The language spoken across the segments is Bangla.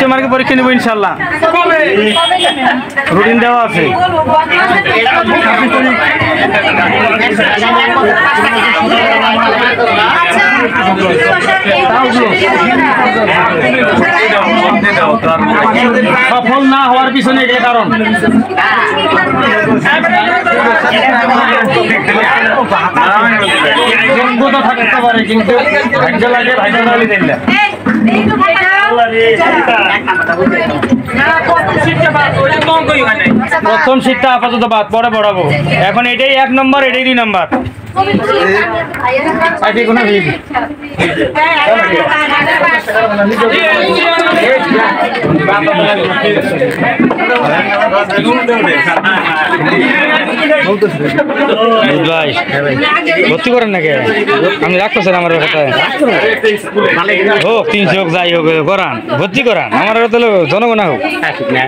কাস্টমারকে পরীক্ষা নেব ইনশাআল্লাহ রুটিন দেওয়া আছে সফল না হওয়ার পিছনে এগুলো কারণ যোগ্যতা থাকতে পারে কিন্তু ভাগ্য লাগে ভাগ্য নালি দেন না প্রথম শীতটা আপাতত বাদ পরে বড়াবো এখন এটাই 1 নম্বর এটাই 2 নম্বর ভর্তি করেন নাকি আমি রাখতেছেন আমার কথায় হোক 300 হোক যাই হোক করান ভর্তি করান আমার তাহলে জনগণ হোক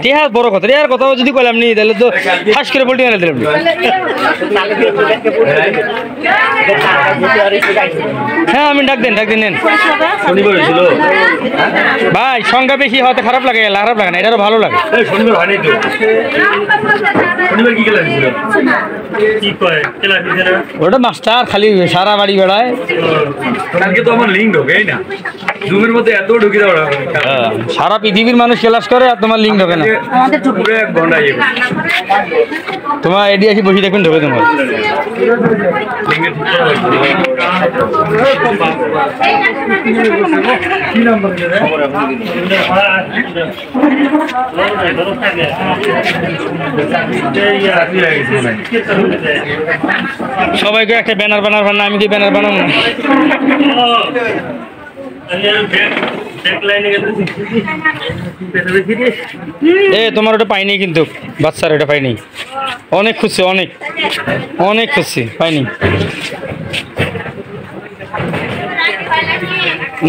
ঠিক আছে বড় কথা এর কথাও যদি কইলাম নি তাহলে তো ফাঁস করে বলতে না দিলাম হ্যাঁ আমি ডাক দেন নেন ভাই সংখ্যা বেশি হতে খারাপ লাগে না এটারও ভালো লাগে ওটা মাস্টার খালি সারা বাড়ি বেড়ায় সারা পৃথিবীর মানুষ ক্লাস করে আর তোমার লিঙ্ক ঢোকে না তোমার এডি আসি বসে দেখবেন ঢোকে তোমার সবাইকে একটা ব্যানার বানাবো আমি কি ব্যানার বানাবো না তোমার ওটা পাইনি কিন্তু বাচ্চার ওটা পাইনি অনেক খুশি অনেক খুশি পাইনি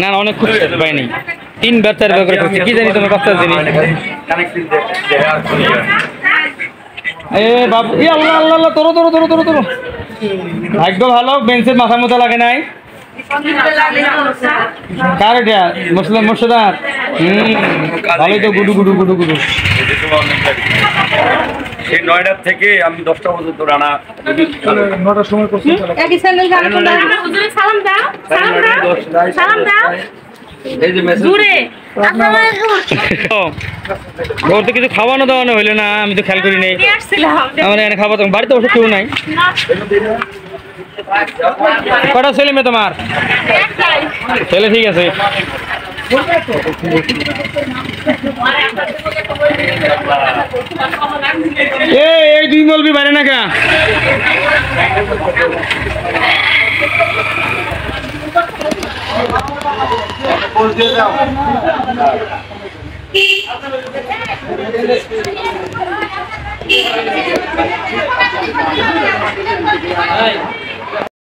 না অনেক খুশি পাইনি 3 বার 4 বার করে খুশি কি জানি তোমার বাচ্চার জিনিস বাবু আল্লাহ আল্লাহ তোর ভাগ্য ভালো বেঞ্চের মাথা মতো লাগে নাই কার এটা মুসলিম মুর্শিদার ভালোই তো গুডু সেই 9টার থেকে আমি 10টা পর্যন্ত রানা 9টার সময় সালাম দাও এই যে মেসেজ ঘর তো কিছু খাওয়ানো দাওয়ানো হইলো না আমি তো খেয়াল করি নাই আমার এখানে খাওয়া বাড়িতে ওষুধ কেউ নাই কটা ছেলে মেয়ে তোমার ছেলে ঠিক আছে এই 2 বলবি বাইরে না কা